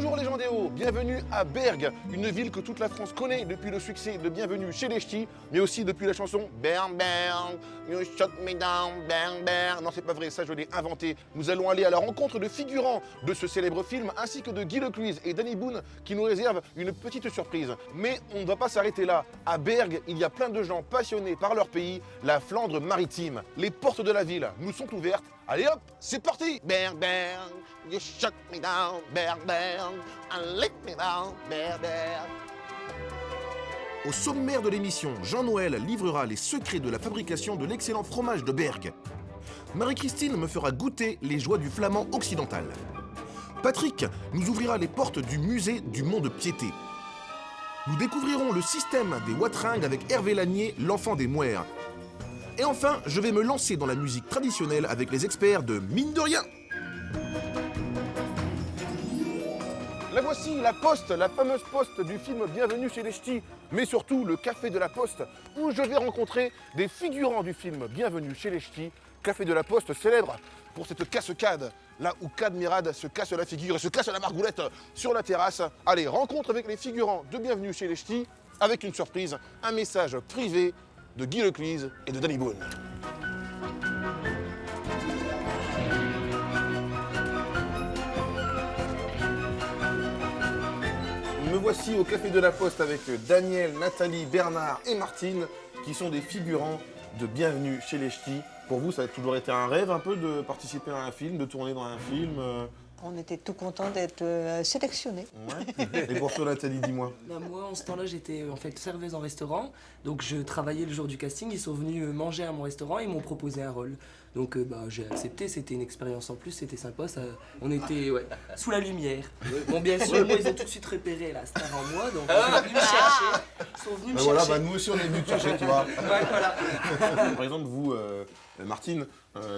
Bonjour les gens des Hauts, bienvenue à Bergues, une ville que toute la France connaît depuis le succès de Bienvenue chez les Ch'tis, mais aussi depuis la chanson Bern Bern, you shut me down, Bern Bern. Non, c'est pas vrai, ça je l'ai inventé. Nous allons aller à la rencontre de figurants de ce célèbre film, ainsi que de Guy Lecluise et Danny Boone qui nous réservent une petite surprise. Mais on ne va pas s'arrêter là. À Bergues, il y a plein de gens passionnés par leur pays, la Flandre maritime. Les portes de la ville nous sont ouvertes. Allez hop, c'est parti! Bern Bern, you shut me down, Bern Bern, and let me down, Bern Bern. Au sommaire de l'émission, Jean-Noël livrera les secrets de la fabrication de l'excellent fromage de Bergues. Marie-Christine me fera goûter les joies du flamand occidental. Patrick nous ouvrira les portes du musée du Mont de Piété. Nous découvrirons le système des Watringues avec Hervé Lanier, l'enfant des Mouères. Et enfin, je vais me lancer dans la musique traditionnelle avec les experts de Mine de Rien. La voici, la Poste, la fameuse Poste du film Bienvenue chez les Ch'tis, mais surtout le Café de la Poste, où je vais rencontrer des figurants du film Bienvenue chez les Ch'tis, Café de la Poste célèbre pour cette casse-cade, là où Cadmirad se casse la figure et se casse la margoulette sur la terrasse. Allez, rencontre avec les figurants de Bienvenue chez les Ch'tis, avec une surprise, un message privé de Guy Lecluise et de Danny Boone. Me voici au Café de la Poste avec Daniel, Nathalie, Bernard et Martine, qui sont des figurants de Bienvenue chez les Ch'tis. Pour vous, ça a toujours été un rêve un peu de participer à un film, de tourner dans un film On était tout contents d'être sélectionnés. Ouais. Et pour toi, Nathalie, dis-moi. Bah moi, en ce temps-là, j'étais en fait serveuse en restaurant. Donc, je travaillais le jour du casting. Ils sont venus manger à mon restaurant et ils m'ont proposé un rôle. Donc, j'ai accepté. C'était une expérience en plus. C'était sympa. Ça, on était sous la lumière. Bon, bien sûr, moi, ils ont tout de suite repéré la star en moi. Donc, ils sont venus me chercher. Ils sont venus me chercher. Voilà, nous aussi, on est venus te chercher, tu vois. Ouais, voilà. Par exemple, vous, Martine,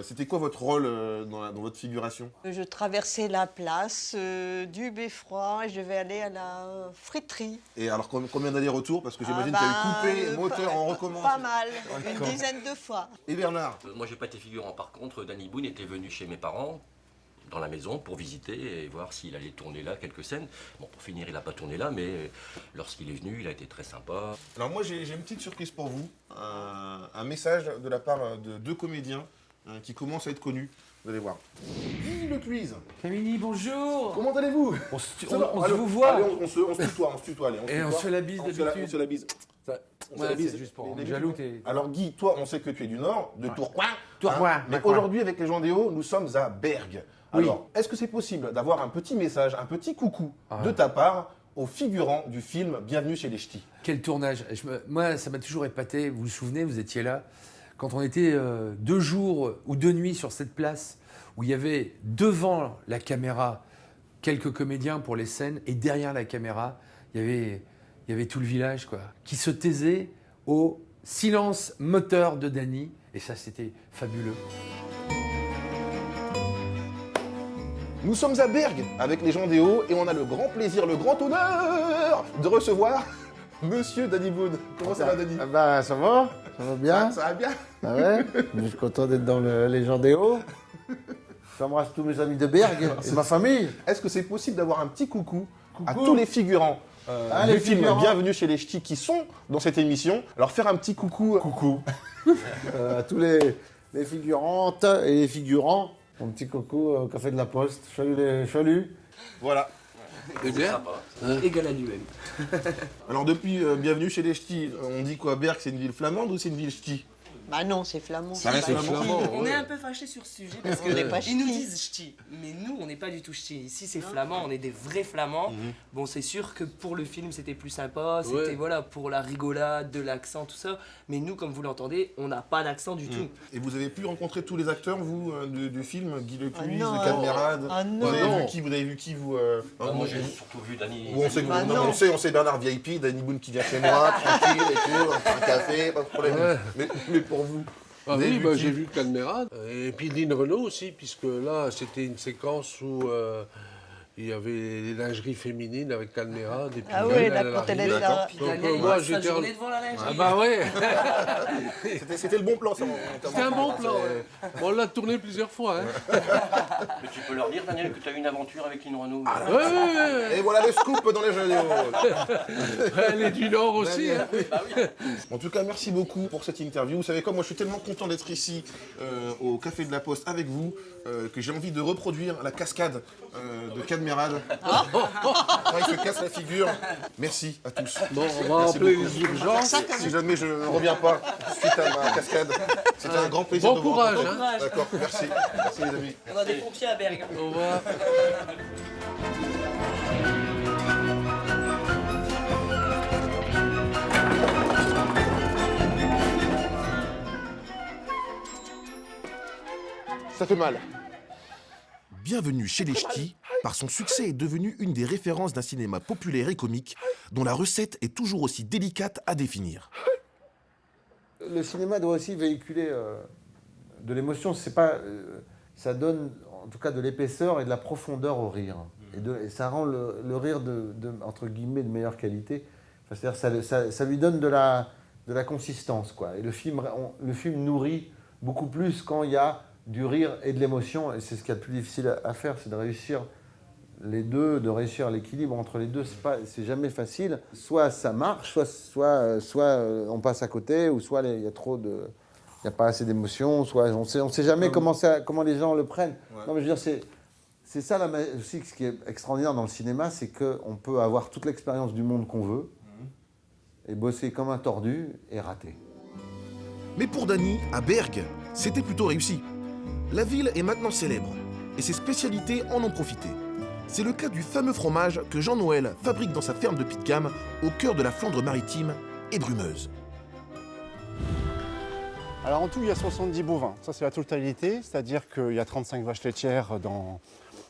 c'était quoi votre rôle dans votre figuration? Je traversais la place du Beffroi et je devais aller à la friterie. Et alors, combien d'allers-retours? Parce que j'imagine qu'il y a eu coupé, moteur, on recommence. Pas mal, une dizaine de fois. Et Bernard? Moi, j'ai pas été figurant. Par contre, Danny Boone était venu chez mes parents, dans la maison, pour visiter et voir s'il allait tourner là quelques scènes. Bon, pour finir, il n'a pas tourné là, mais lorsqu'il est venu, il a été très sympa. Alors moi, j'ai une petite surprise pour vous. Un message de la part de deux comédiens qui commencent à être connus. Vous allez voir. Guy Lecluise. Camille, bonjour. Comment allez-vous? On se Allez, vous voit. Allez, on se tutoie, allez. Et on se fait la bise On se d'habitude. fait la bise. On se fait la bise. C'est juste pour Les rendre jaloux. T'es... Alors Guy, toi, on sait que tu es du Nord, de Tourcoing. Tourcoing, Mais Tourcoing. aujourd'hui, avec les gens des Hauts, nous sommes à Bergues. Oui. Alors, est-ce que c'est possible d'avoir un petit message, un petit coucou de ta part aux figurants du film Bienvenue chez les Ch'tis? Quel tournage. Moi, ça m'a toujours épaté. Vous vous souvenez, vous étiez là. Quand on était 2 jours ou 2 nuits sur cette place où il y avait devant la caméra quelques comédiens pour les scènes et derrière la caméra, il y avait tout le village quoi, qui se taisait au silence moteur de Danny. Et ça, c'était fabuleux. Nous sommes à Bergues avec les gens des Hauts et on a le grand plaisir, le grand honneur de recevoir Monsieur Danny Boone. Comment ça va, Danny? Ah bah, ça va bien. Ça va bien? Ah ouais, je suis content d'être dans les gens des Hauts. J'embrasse tous mes amis de Bergues et ma famille. Est-ce que c'est possible d'avoir un petit coucou à tous les figurants du les film figurants. Bienvenue chez les Ch'tis qui sont dans cette émission? Alors faire un petit coucou. Coucou. À tous les figurantes et les figurants. Un petit coucou au Café de la Poste. Salut. Voilà. C'est sympa. Égal à lui-même. Alors depuis Bienvenue chez les Ch'tis, on dit quoi? Bergues, c'est une ville flamande ou c'est une ville ch'ti? Bah non, c'est flamand. Ça reste flamand. On est un peu fâchés sur ce sujet parce On n'est pas qu'ils nous ch'tis. disent ch'ti, mais nous on n'est pas du tout ch'ti. Ici c'est flamand, on est des vrais flamands. Bon, c'est sûr que pour le film c'était plus sympa, c'était voilà pour la rigolade, de l'accent, tout ça. Mais nous, comme vous l'entendez, on n'a pas d'accent du tout. Et vous avez pu rencontrer tous les acteurs, vous, du film? Guy Lecluise, Ah non. Cadmerade. Ah non. Vous avez vu qui, vous Moi, j'ai surtout vu Danny. on sait, Bah non, non. on sait Bernard VIP, Danny Boone qui vient chez moi, tranquille et tout, on prend un café, pas de problème. Mais pour vous, Ah vous avez oui, vu bah, qui? j'ai vu Cadmerade. Et puis Lynn Renault aussi, puisque là, c'était une séquence où Il y avait les lingeries féminines avec caméra, des Ah pingouins oui, à là, quand elle est l'arrivée. là. Puis Donc, Daniel, il moi, passe sa j'étais en- journée devant la lingerie. Ah bah ouais, C'était le bon plan, ça. c'était un bon plan. Ouais. Bon, on l'a tourné plusieurs fois. Hein. Mais tu peux leur dire, Daniel, que tu as eu une aventure avec Lynn Renaud. Ouais. Et voilà le scoop dans les jeux vidéo. Elle est du Nord aussi. Hein. En tout cas, merci beaucoup pour cette interview. Vous savez quoi, moi je suis tellement content d'être ici au Café de la Poste avec vous que j'ai envie de reproduire la cascade de Cadmerade. Quand il se casse la figure. Merci à tous. Bon, on va Merci appeler beaucoup. les urgences. Si jamais je ne reviens pas suite à ma cascade, c'était un grand plaisir Bon de vous courage, rencontrer. hein. D'accord, merci. Merci les amis. On a des pompiers à Bergue. Au revoir. Ça fait mal. Bienvenue chez les Ch'tis, par son succès est devenue une des références d'un cinéma populaire et comique dont la recette est toujours aussi délicate à définir. Le cinéma doit aussi véhiculer de l'émotion. C'est pas, ça donne en tout cas de l'épaisseur et de la profondeur au rire. Et ça rend le rire entre guillemets de meilleure qualité. Enfin, c'est-à-dire ça lui donne de la consistance, quoi. Et le film nourrit beaucoup plus quand il y a du rire et de l'émotion. Et c'est ce qu'il y a de plus difficile à faire, c'est de réussir les deux, de réussir l'équilibre entre les deux. C'est jamais facile. Soit ça marche, soit on passe à côté, ou soit il y a il n'y a pas assez d'émotion, soit on sait jamais comment les gens le prennent. Ouais. Non, mais je veux dire, c'est ça aussi ce qui est extraordinaire dans le cinéma, c'est qu'on peut avoir toute l'expérience du monde qu'on veut et bosser comme un tordu et rater. Mais pour Danny, à Bergue, c'était plutôt réussi. La ville est maintenant célèbre et ses spécialités en ont profité. C'est le cas du fameux fromage que Jean-Noël fabrique dans sa ferme de Pitcam au cœur de la Flandre maritime et brumeuse. Alors en tout, il y a 70 bovins. Ça, c'est la totalité, c'est-à-dire qu'il y a 35 vaches laitières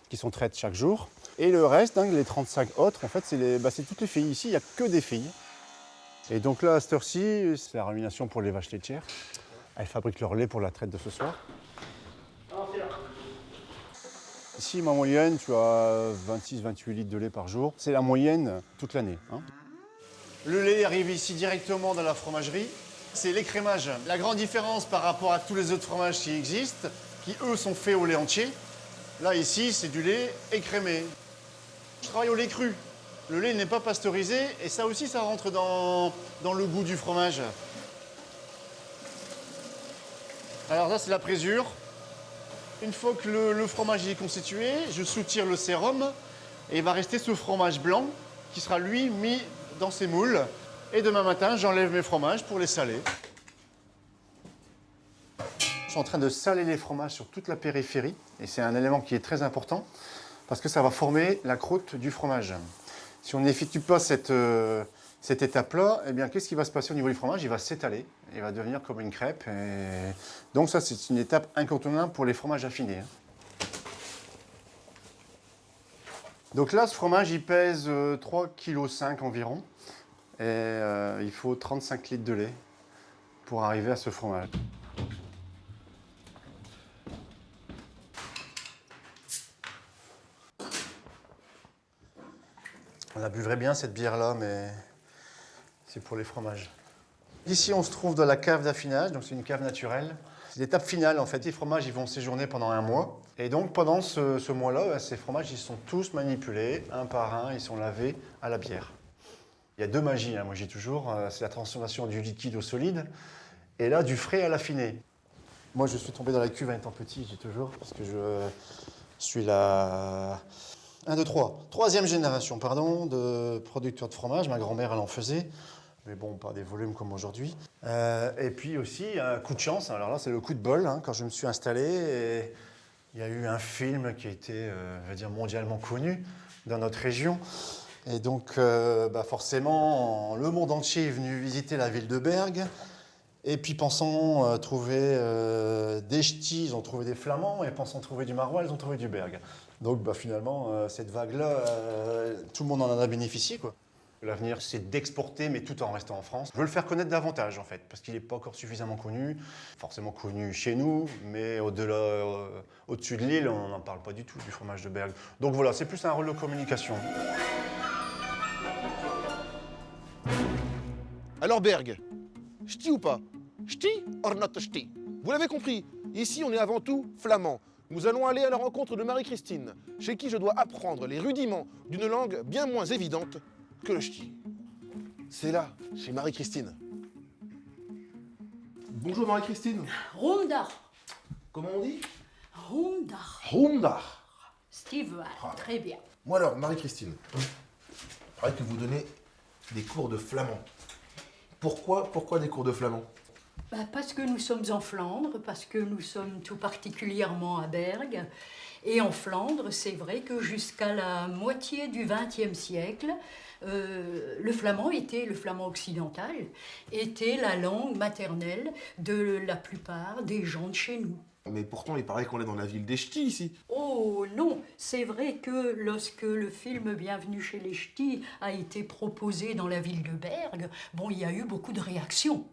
qui sont traites chaque jour. Et le reste, les 35 autres, en fait, c'est toutes les filles. Ici, il n'y a que des filles. Et donc là, à cette heure-ci, c'est la rumination pour les vaches laitières. Elles fabriquent leur lait pour la traite de ce soir. Ici, ma moyenne, tu as 26-28 litres de lait par jour. C'est la moyenne toute l'année. Le lait arrive ici directement dans la fromagerie. C'est l'écrémage. La grande différence par rapport à tous les autres fromages qui existent, qui eux sont faits au lait entier. Là, ici, c'est du lait écrémé. Je travaille au lait cru. Le lait n'est pas pasteurisé et ça aussi, ça rentre dans le goût du fromage. Alors ça, c'est la présure. Une fois que le fromage est constitué, je soutire le sérum et il va rester ce fromage blanc qui sera, lui, mis dans ces moules. Et demain matin, j'enlève mes fromages pour les saler. Je suis en train de saler les fromages sur toute la périphérie. Et c'est un élément qui est très important parce que ça va former la croûte du fromage. Si on n'effectue pas cette étape-là, eh bien, qu'est-ce qui va se passer au niveau du fromage? Il va s'étaler, il va devenir comme une crêpe. Et donc ça, c'est une étape incontournable pour les fromages affinés. Donc là, ce fromage, il pèse 3,5 kg environ. Et il faut 35 litres de lait pour arriver à ce fromage. On la buvrait bien cette bière-là, mais c'est pour les fromages. Ici, on se trouve dans la cave d'affinage, donc c'est une cave naturelle. C'est l'étape finale, en fait. Les fromages, ils vont séjourner pendant 1 mois. Et donc, pendant ce mois-là, ces fromages, ils sont tous manipulés, un par un, ils sont lavés à la bière. Il y a 2 magies, moi j'ai toujours, c'est la transformation du liquide au solide, et là, du frais à l'affiné. Moi, je suis tombé dans la cuve en étant petit, j'ai toujours, parce que je suis la... 3e génération, de producteurs de fromage. Ma grand-mère, elle en faisait, mais bon, pas des volumes comme aujourd'hui. Et puis aussi, un coup de chance, alors là, c'est le coup de bol, quand je me suis installé, et il y a eu un film qui a été, mondialement connu dans notre région. Et donc, forcément, le monde entier est venu visiter la ville de Bergue. Et puis, pensant trouver des ch'tis, ils ont trouvé des flamands. Et pensant trouver du marois, ils ont trouvé du Bergue. Donc, finalement, cette vague-là, tout le monde en a bénéficié, quoi. L'avenir, c'est d'exporter, mais tout en restant en France. Je veux le faire connaître davantage, en fait, parce qu'il n'est pas encore suffisamment connu. Forcément connu chez nous, mais au-delà, au-dessus de l'île, on n'en parle pas du tout, du fromage de Bergues. Donc voilà, c'est plus un rôle de communication. Alors Berg, ch'ti ou pas? Ch'ti or not ch'ti? Vous l'avez compris, ici on est avant tout flamand. Nous allons aller à la rencontre de Marie-Christine, chez qui je dois apprendre les rudiments d'une langue bien moins évidente que le ch'ti. C'est là, chez Marie-Christine. Bonjour Marie-Christine. Ronda. Comment on dit? Ronda. Ronda. Steve, très bien. Moi alors, Marie-Christine, il paraît que vous donnez des cours de flamand. Pourquoi des cours de flamand? Parce que nous sommes en Flandre, parce que nous sommes tout particulièrement à Bergues. Et en Flandre, c'est vrai que jusqu'à la moitié du XXe siècle, le flamand occidental, était la langue maternelle de la plupart des gens de chez nous. Mais pourtant, il paraît qu'on est dans la ville des ch'tis ici. Oh non, c'est vrai que lorsque le film Bienvenue chez les ch'tis a été proposé dans la ville de Bergues, bon, il y a eu beaucoup de réactions.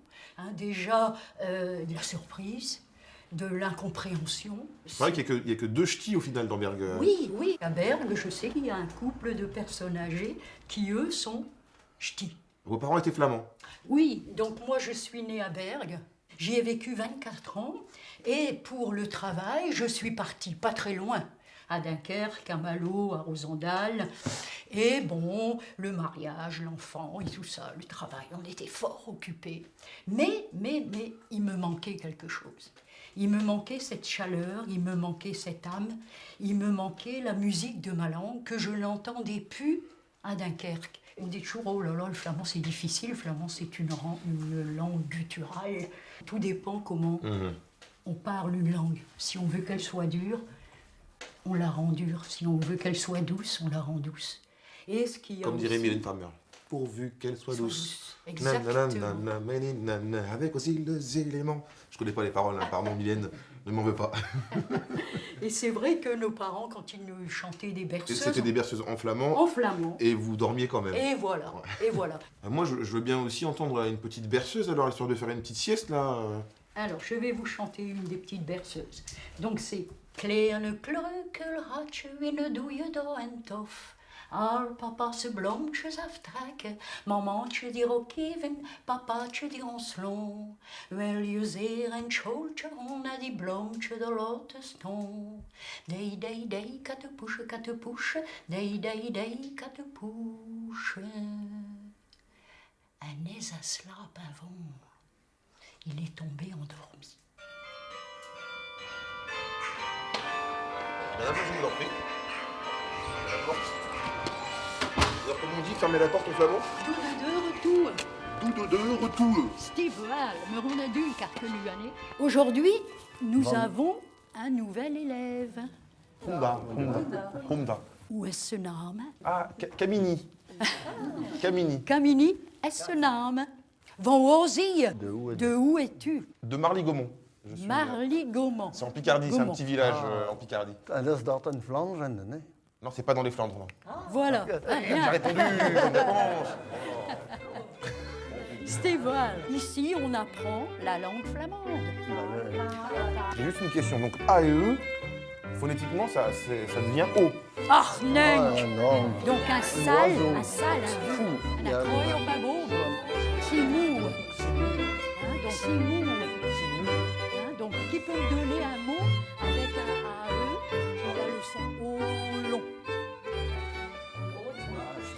Déjà, de la surprise, de l'incompréhension. C'est vrai qu'il n'y a que 2 ch'tis au final dans Bergues. Oui. À Bergues, je sais qu'il y a un couple de personnes âgées qui, eux, sont ch'tis. Vos parents étaient flamands? Oui, donc moi, je suis née à Bergues. J'y ai vécu 24 ans. Et pour le travail, je suis partie pas très loin. À Dunkerque, à Malo, à Rosendal. Et bon, le mariage, l'enfant et tout ça, le travail, on était fort occupés. Mais, il me manquait quelque chose. Il me manquait cette chaleur, il me manquait cette âme, il me manquait la musique de ma langue que je n'entendais plus à Dunkerque. On dit toujours, oh là là, le flamand c'est difficile, le flamand c'est une langue gutturale. Tout dépend comment on parle une langue. Si on veut qu'elle soit dure, on la rend dure. Si on veut qu'elle soit douce, on la rend douce. Et ce qui Comme dirait Mylène Farmer, pourvu qu'elle soit douce. Exactement. Avec aussi les éléments. Je connais pas les paroles, pardon Mylène, ne m'en veux pas. Et c'est vrai que nos parents, quand ils nous chantaient des berceuses... C'était des berceuses en flamand. En flamand. Et vous dormiez quand même. Et voilà, et voilà. Moi, je veux bien aussi entendre une petite berceuse, alors, histoire de faire une petite sieste, là. Alors, je vais vous chanter une des petites berceuses. Donc, c'est... Kleine kleukelratje in de doeje doentof. Haar papa se blomtjes aftrekken, mamantje die ook even, papaatje die ons long. Wil je zeer en schooltje onder die blomtje de lotte stond. Dei, dei, dei, kattepoesje, dei, dei, dei, kattepoesje. En is à slaap avant. Il est tombé endormi. Madame, je vous en prie. La porte. Alors, comment on dit, fermez la porte en flamand? Doe de retour. Steve Hall, me ronadul karkeluane. Aujourd'hui, nous avons un nouvel élève. Honda. Où est ce nom? Ah, Camini. Camini, est ce nom? Van Ozie. De où es-tu? De Marly-Gaumont. Marly-Gaumont. C'est en Picardie, c'est un petit village en Picardie. Dat is dat in Vlaanderen, né? Non, c'est pas dans les Flandres, non. Voilà. J'ai répondu, bonne réponse. Steve Hall, ici on apprend la langue flamande. J'ai juste une question. Donc, A et E, phonétiquement, ça devient O. Arnunk. non. Donc un sale, un accueil au babo. Simou. Donc Simou. Donc qui peut me donner un mot avec un AE qui a le son O long?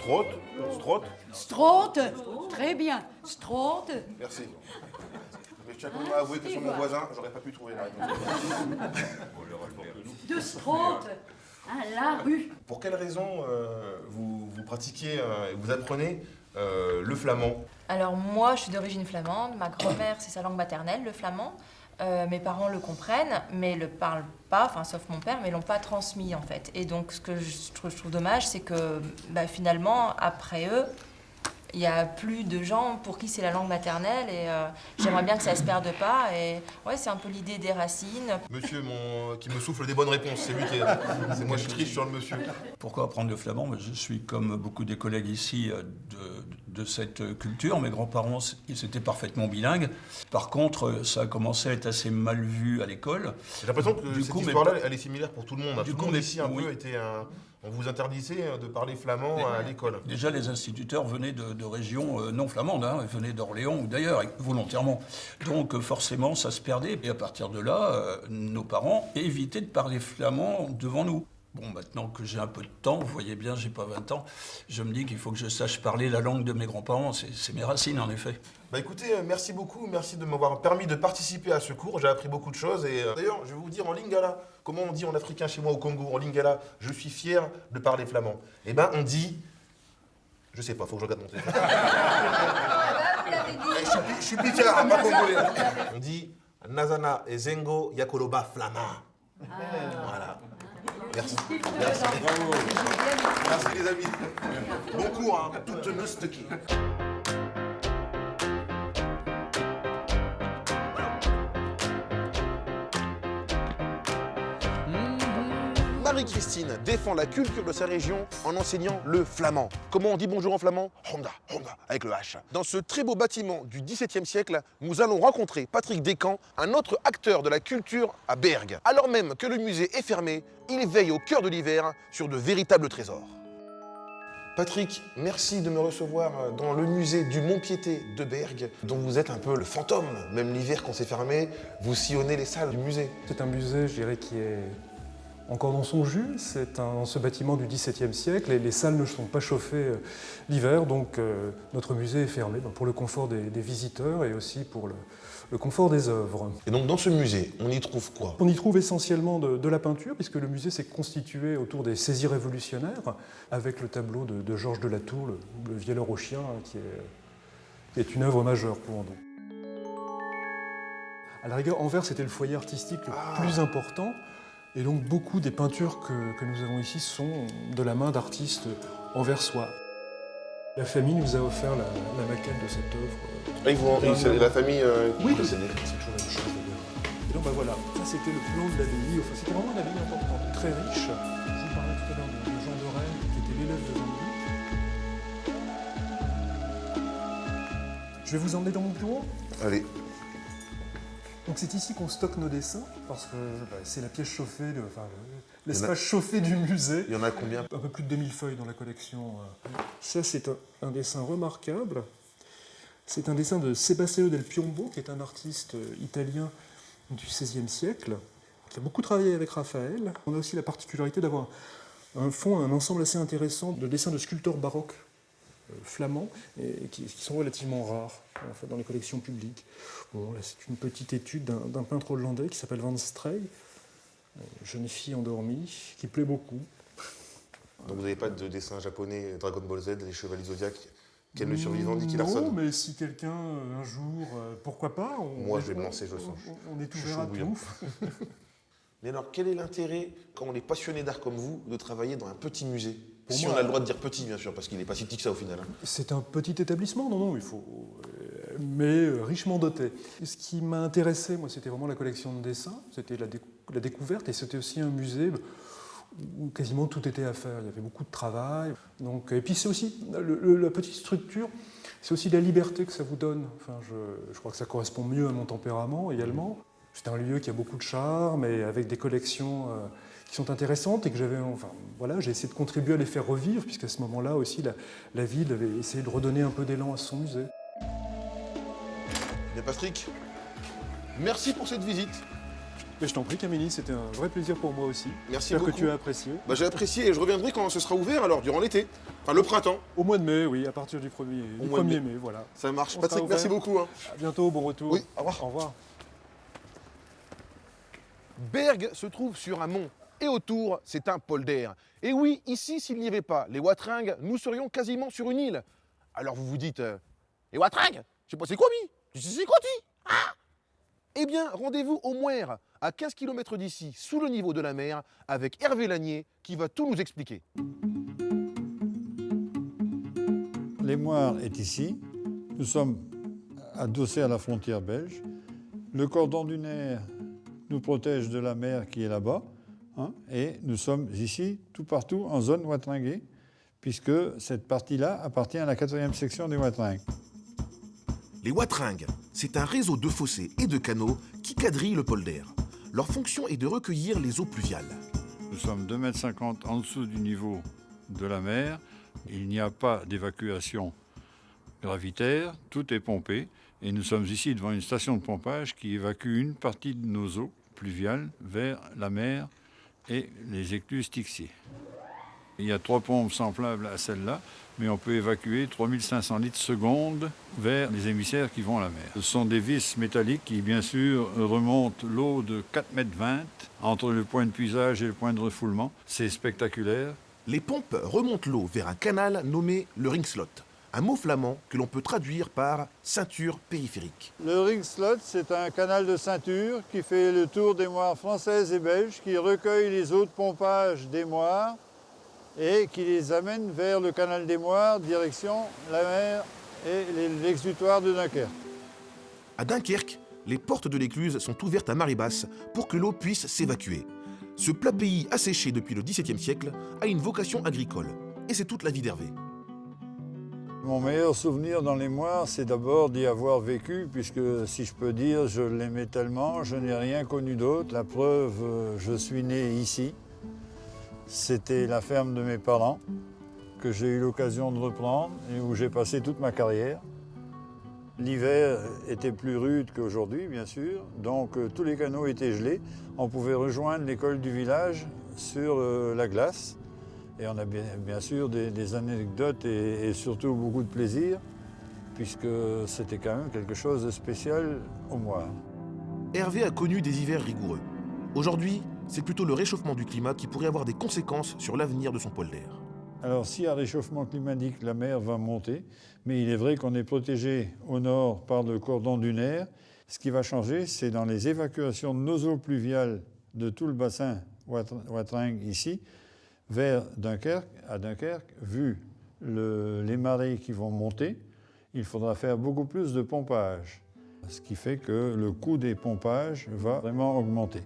Strotte. Strote. Très bien. Strote. Merci. Mais je tiens quand même à avouer que sur mon voisin, j'aurais pas pu trouver la réponse. De Strote. La rue. Pour quelle raison vous pratiquez et vous apprenez le flamand? Alors moi, je suis d'origine flamande. Ma grand-mère, c'est sa langue maternelle, le flamand. Mes parents le comprennent, mais le parlent pas, enfin sauf mon père, mais l'ont pas transmis en fait. Et donc ce que je trouve dommage, c'est que finalement, après eux, il y a plus de gens pour qui c'est la langue maternelle et j'aimerais bien que ça se perde pas. Et ouais, c'est un peu l'idée des racines. Monsieur qui me souffle des bonnes réponses, c'est lui c'est moi je triche sur le monsieur. Pourquoi apprendre le flamand? Je suis comme beaucoup des collègues ici de cette culture. Mes grands-parents, ils étaient parfaitement bilingues. Par contre, ça a commencé à être assez mal vu à l'école. J'ai l'impression que cette histoire-là, elle est similaire pour tout le monde. Tout le monde ici oui. était on vous interdisait de parler flamand à l'école. Déjà, les instituteurs venaient de régions non flamandes, hein, ils venaient d'Orléans ou d'ailleurs, volontairement. Donc forcément, ça se perdait. Et à partir de là, nos parents évitaient de parler flamand devant nous. Bon, maintenant que j'ai un peu de temps, vous voyez bien, j'ai pas 20 ans, je me dis qu'il faut que je sache parler la langue de mes grands-parents. C'est mes racines, en effet. Bah écoutez, merci beaucoup, merci de m'avoir permis de participer à ce cours. J'ai appris beaucoup de choses et d'ailleurs, je vais vous dire en lingala, comment on dit en africain chez moi au Congo, en lingala, je suis fier de parler flamand. Eh ben, on dit, je sais pas, faut que je regarde mon téléphone. Je suis picard, hein, pas congolais. On dit Nazana et Zengo Yakoloba Flama. Voilà. Merci. Merci. Bravo. Merci les amis. Bon cours, hein. Toute nostalgie. Marie-Christine défend la culture de sa région en enseignant le flamand. Comment on dit bonjour en flamand? Honda, Honda, avec le H. Dans ce très beau bâtiment du XVIIe siècle, nous allons rencontrer Patrick Descamps, un autre acteur de la culture à Bergues. Alors même que le musée est fermé, il veille au cœur de l'hiver sur de véritables trésors. Patrick, merci de me recevoir dans le musée du Mont-Piété de Bergues, dont vous êtes un peu le fantôme. Même l'hiver, quand c'est fermé, vous sillonnez les salles du musée. C'est un musée, je dirais, qui est encore dans son jus. C'est ce bâtiment du XVIIe siècle et les salles ne sont pas chauffées l'hiver, donc notre musée est fermé pour le confort des visiteurs et aussi pour le confort des œuvres. Et donc dans ce musée, on y trouve quoi? On y trouve essentiellement de la peinture, puisque le musée s'est constitué autour des saisies révolutionnaires, avec le tableau de Georges de la Tour, le vielleur aux chiens, qui est une œuvre majeure pour Andon. À la rigueur, Anvers était le foyer artistique le plus important, et donc beaucoup des peintures que nous avons ici sont de la main d'artistes anversois. La famille nous a offert la maquette de cette œuvre. C'est la famille oui, c'est toujours la même chose d'ailleurs. Et donc voilà, ça c'était le plan de l'abbaye. Enfin, c'était vraiment une abbaye importante, très riche. Je vous parlais tout à l'heure de Jean de Rennes, qui était l'élève de Van Dyck. Je vais vous emmener dans mon bureau. Allez. Donc c'est ici qu'on stocke nos dessins, parce que c'est la pièce chauffée, l'espace chauffé du musée. Il y en a combien? Un peu plus de 2000 feuilles dans la collection. Ça c'est un dessin remarquable. C'est un dessin de Sebastiano del Piombo, qui est un artiste italien du XVIe siècle, qui a beaucoup travaillé avec Raphaël. On a aussi la particularité d'avoir un ensemble assez intéressant de dessins de sculpteurs baroques flamands, et qui sont relativement rares en fait, dans les collections publiques. Bon, là, c'est une petite étude d'un peintre hollandais qui s'appelle Van Strey, jeune fille endormie, qui plaît beaucoup. Donc vous n'avez pas de dessin japonais, Dragon Ball Z, les Chevaliers Zodiac, Ken le Survivant, Nicky Larson? Non, mais si quelqu'un, un jour, pourquoi pas? Moi, je vais me lancer, je le sens. On est ouvert à tout. Mais alors, quel est l'intérêt, quand on est passionné d'art comme vous, de travailler dans un petit musée? Si moi, on a le droit de dire petit, bien sûr, parce qu'il n'est pas si petit que ça au final. Hein. C'est un petit établissement, non, il faut... mais richement doté. Et ce qui m'a intéressé, moi, c'était vraiment la collection de dessins, c'était la découverte, et c'était aussi un musée où quasiment tout était à faire. Il y avait beaucoup de travail. Donc, et puis c'est aussi, la petite structure, c'est aussi la liberté que ça vous donne. Enfin, je crois que ça correspond mieux à mon tempérament également. C'est un lieu qui a beaucoup de charme, et avec des collections... qui sont intéressantes et que j'ai essayé de contribuer à les faire revivre, puisqu'à ce moment-là aussi, la ville avait essayé de redonner un peu d'élan à son musée. Bien Patrick, merci pour cette visite. Mais je t'en prie Camille, c'était un vrai plaisir pour moi aussi. Merci J'espère beaucoup. que tu as apprécié. J'ai apprécié et je reviendrai quand ce sera ouvert, alors durant l'été, enfin le printemps. Au mois de mai, oui, à partir du 1er mai, voilà. Ça marche. Patrick, merci beaucoup. Hein. À bientôt, bon retour. Oui, au revoir. Au revoir. Bergues se trouve sur un mont. Et autour, c'est un polder. Et oui, ici, s'il n'y avait pas les Watringues, nous serions quasiment sur une île. Alors vous vous dites, les Watringues? Je sais pas c'est quoi, mi? C'est quoi, tu? Ah? Eh bien, rendez-vous au Mouer, à 15 km d'ici, sous le niveau de la mer, avec Hervé Lanier, qui va tout nous expliquer. L'Émoire est ici. Nous sommes adossés à la frontière belge. Le cordon dunaire nous protège de la mer qui est là-bas. Et nous sommes ici, tout partout, en zone watringuée, puisque cette partie-là appartient à la 4e section des watringues. Les watringues, c'est un réseau de fossés et de canaux qui quadrillent le polder. Leur fonction est de recueillir les eaux pluviales. Nous sommes 2,50 m en dessous du niveau de la mer. Il n'y a pas d'évacuation gravitaire, tout est pompé. Et nous sommes ici devant une station de pompage qui évacue une partie de nos eaux pluviales vers la mer et les écluses Tixier. Il y a 3 pompes semblables à celle-là, mais on peut évacuer 3500 litres seconde vers les émissaires qui vont à la mer. Ce sont des vis métalliques qui, bien sûr, remontent l'eau de 4,20 m entre le point de puisage et le point de refoulement. C'est spectaculaire. Les pompes remontent l'eau vers un canal nommé le Ringslot, un mot flamand que l'on peut traduire par ceinture périphérique. Le Ringslot, c'est un canal de ceinture qui fait le tour des moires françaises et belges, qui recueille les eaux de pompage des moires et qui les amène vers le canal des Moires, direction la mer et l'exutoire de Dunkerque. À Dunkerque, les portes de l'écluse sont ouvertes à marée basse pour que l'eau puisse s'évacuer. Ce plat pays asséché depuis le XVIIe siècle a une vocation agricole, et c'est toute la vie d'Hervé. Mon meilleur souvenir dans les Moires, c'est d'abord d'y avoir vécu, puisque si je peux dire, je l'aimais tellement, je n'ai rien connu d'autre. La preuve, je suis né ici. C'était la ferme de mes parents, que j'ai eu l'occasion de reprendre et où j'ai passé toute ma carrière. L'hiver était plus rude qu'aujourd'hui, bien sûr, donc tous les canaux étaient gelés. On pouvait rejoindre l'école du village sur la glace. Et on a bien sûr des anecdotes et surtout beaucoup de plaisir, puisque c'était quand même quelque chose de spécial au Moires. Hervé a connu des hivers rigoureux. Aujourd'hui, c'est plutôt le réchauffement du climat qui pourrait avoir des conséquences sur l'avenir de son polder. Alors s'il y a un réchauffement climatique, la mer va monter, mais il est vrai qu'on est protégé au nord par le cordon dunaire. Ce qui va changer, c'est dans les évacuations de nos eaux pluviales de tout le bassin watringue ici, vers Dunkerque, à Dunkerque, vu les marées qui vont monter, il faudra faire beaucoup plus de pompage. Ce qui fait que le coût des pompages va vraiment augmenter.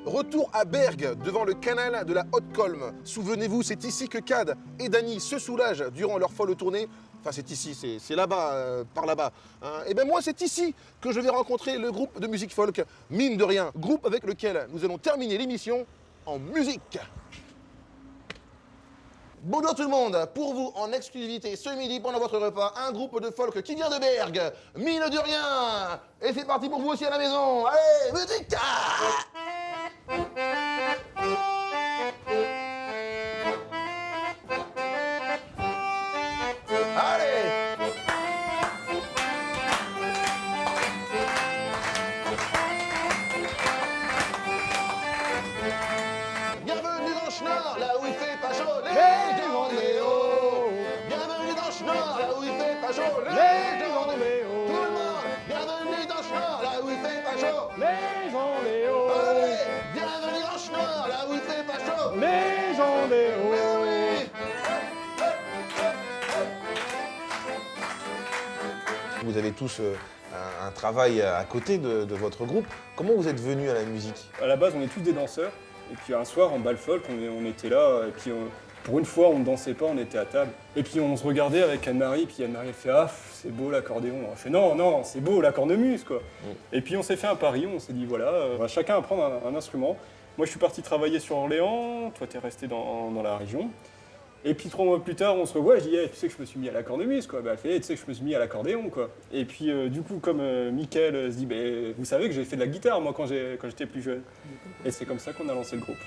Retour à Bergues, devant le canal de la Haute-Colme. Souvenez-vous, c'est ici que Cad et Dany se soulagent durant leur folle tournée. Enfin, c'est ici, c'est là-bas, par là-bas. Et bien moi, c'est ici que je vais rencontrer le groupe de musique folk, mine de rien, groupe avec lequel nous allons terminer l'émission en musique. Bonjour tout le monde, pour vous en exclusivité ce midi pendant votre repas, un groupe de folk qui vient de Bergues, mine de rien. Et c'est parti pour vous aussi à la maison. Allez, musique! Bienvenue dans Schnorr, là où il fait pas chaud, les gens des hauts. Bienvenue dans Schnorr, là où il fait pas chaud, les gens des hauts. Tout le monde, bienvenue dans Schnorr, là où il fait pas chaud, les gens des hauts. Allez, bienvenue dans Schnorr, là où il fait pas chaud, les gens des hauts. Vous avez tous un travail à côté de votre groupe. Comment vous êtes venus à la musique? À la base, on est tous des danseurs. Et puis un soir, en bal folk, on était là. Et puis pour une fois, on ne dansait pas, on était à table. Et puis on se regardait avec Anne-Marie. Puis Anne-Marie, elle fait « Ah, c'est beau l'accordéon ». On fait « Non, non, c'est beau la cornemuse, quoi ». Et puis on s'est fait un pari. On s'est dit « Voilà, on va chacun apprendre un instrument ». Moi, je suis parti travailler sur Orléans. Toi, tu es resté dans la région. Et puis 3 mois plus tard, on se revoit, je dis hey, tu sais que je me suis mis à la cornemuse, quoi. Bah, elle fait hey, tu sais que je me suis mis à l'accordéon, quoi. Et puis du coup, comme Mickaël se dit, bah, vous savez que j'ai fait de la guitare, moi, quand j'étais plus jeune. Et c'est comme ça qu'on a lancé le groupe.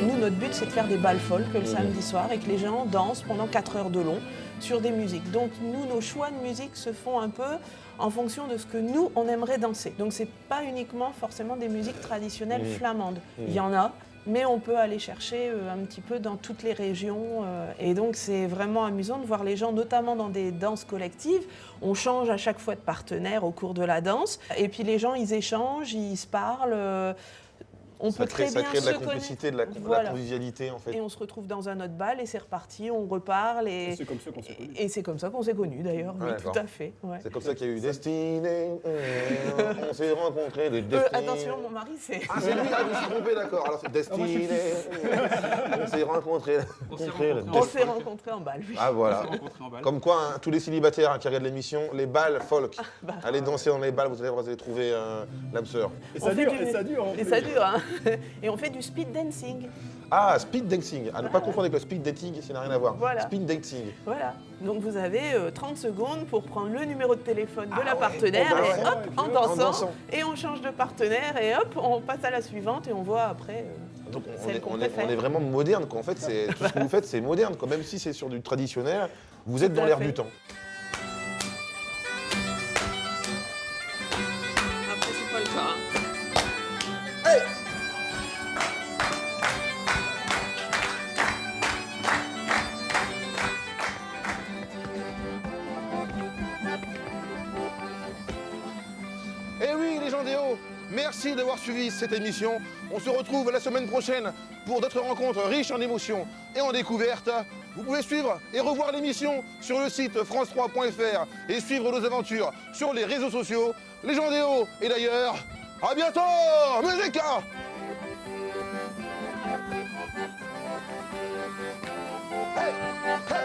Nous, notre but, c'est de faire des bals folk le samedi soir et que les gens dansent pendant 4 heures de long sur des musiques. Donc nous, nos choix de musique se font un peu en fonction de ce que nous, on aimerait danser. Donc c'est pas uniquement forcément des musiques traditionnelles flamandes. Il y en a, mais on peut aller chercher un petit peu dans toutes les régions. Et donc c'est vraiment amusant de voir les gens, notamment dans des danses collectives. On change à chaque fois de partenaire au cours de la danse. Et puis les gens, ils échangent, ils se parlent. On peut très bien ça crée de la se complicité, de la Voilà. convivialité en fait. Et on se retrouve dans un autre bal et c'est reparti, on reparle. Et c'est comme ça qu'on s'est connus. Et c'est comme ça qu'on s'est connus d'ailleurs, oui, Ouais, tout à fait. Ouais. C'est comme ça qu'il y a eu Destinée, on s'est rencontrés, les destinées. Attention, mon mari, c'est... Ah, c'est lui, je me suis trompé, d'accord. Alors c'est Destinée, on s'est rencontrés. On s'est rencontrés en bal, oui. Ah voilà. Comme quoi, hein, tous les célibataires qui regardent l'émission, les balles folk. Allez danser dans les balles, vous allez trouver l'âme sœur. Et ça dure, et ça dure. Et ça dure, hein. Et on fait du speed dancing. Ah, speed dancing. À ne pas confondre avec le speed dating, ça n'a rien à voir. Voilà. Speed dating. Voilà. Donc vous avez 30 secondes pour prendre le numéro de téléphone de la partenaire et hop, en dansant. Et on change de partenaire et hop, on passe à la suivante et on voit après Donc celle qu'on on préfère. est vraiment moderne, quoi. En fait, tout ce que vous faites, c'est moderne, quoi. Même si c'est sur du traditionnel, vous êtes dans l'air du temps. Après, c'est pas le cas. Eh oui, les gens des Hauts, merci d'avoir suivi cette émission. On se retrouve la semaine prochaine pour d'autres rencontres riches en émotions et en découvertes. Vous pouvez suivre et revoir l'émission sur le site france3.fr et suivre nos aventures sur les réseaux sociaux. Les gens des Hauts, et d'ailleurs, à bientôt. Musique. Hey, hey.